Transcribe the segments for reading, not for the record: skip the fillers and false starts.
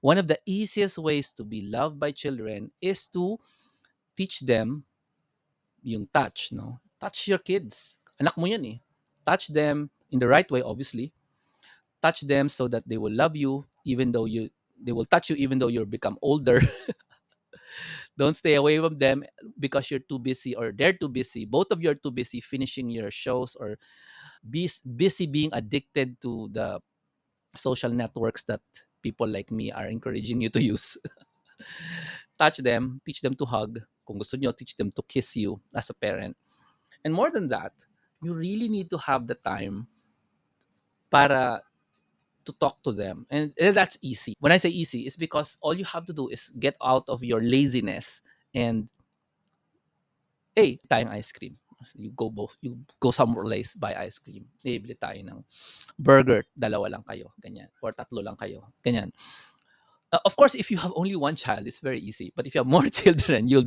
One of the easiest ways to be loved by children is to teach them yung touch, no? Touch your kids. Anak mo yan eh. Touch them in the right way, obviously. Touch them so that they will love you even though they will touch you even though you become older. Don't stay away from them because you're too busy or they're too busy. Both of you are too busy finishing your shows or busy being addicted to the social networks that people like me are encouraging you to use. Touch them, teach them to hug. Kung gusto nyo, teach them to kiss you as a parent. And more than that, you really need to have the time para to talk to them. And that's easy. When I say easy, it's because all you have to do is get out of your laziness and, hey, tayong ice cream. You go somewhere place, buy ice cream. Bili tayo ng burger, dalawa lang kayo, ganyan. Or tatlo lang kayo, ganyan. Of course, if you have only one child, it's very easy. But if you have more children, you'll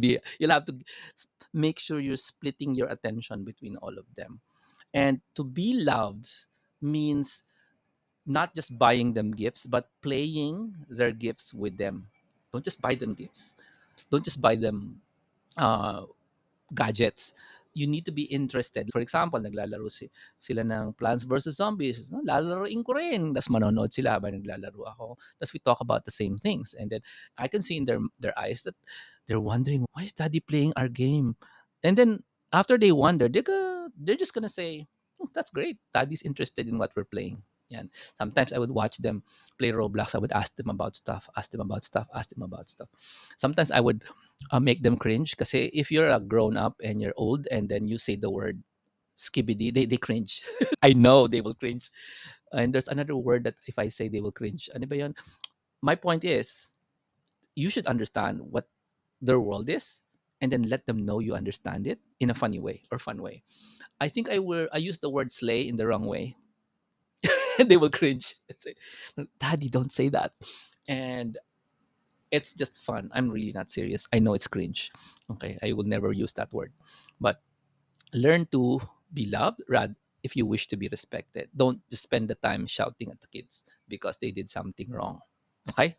have to make sure you're splitting your attention between all of them. And to be loved means not just buying them gifts, but playing their gifts with them. Don't just buy them gifts. Don't just buy them uh, gadgets. You need to be interested. For example, naglalaro sila ng Plants vs. Zombies. No? Lalaroin ko rin. Tapos manonood sila habang naglalaro ako. Tapos we talk about the same things. And then I can see in their eyes that they're wondering, why is daddy playing our game? And then after they wonder, they're just gonna say, "Oh, that's great. Daddy's interested in what we're playing." Yan. Sometimes I would watch them play Roblox. I would ask them about stuff, ask them about stuff, ask them about stuff. Sometimes I would make them cringe. Kasi if you're a grown up and you're old and then you say the word skibidi, they cringe. I know they will cringe. And there's another word that if I say they will cringe. Ano ba yun? My point is, you should understand what their world is and then let them know you understand it in a funny way or fun way. I think I used the word slay in the wrong way. They will cringe and say, Daddy, don't say that. And it's just fun. I'm really not serious. I know it's cringe. Okay, I will never use that word. But learn to be loved rather if you wish to be respected. Don't just spend the time shouting at the kids because they did something wrong. Okay?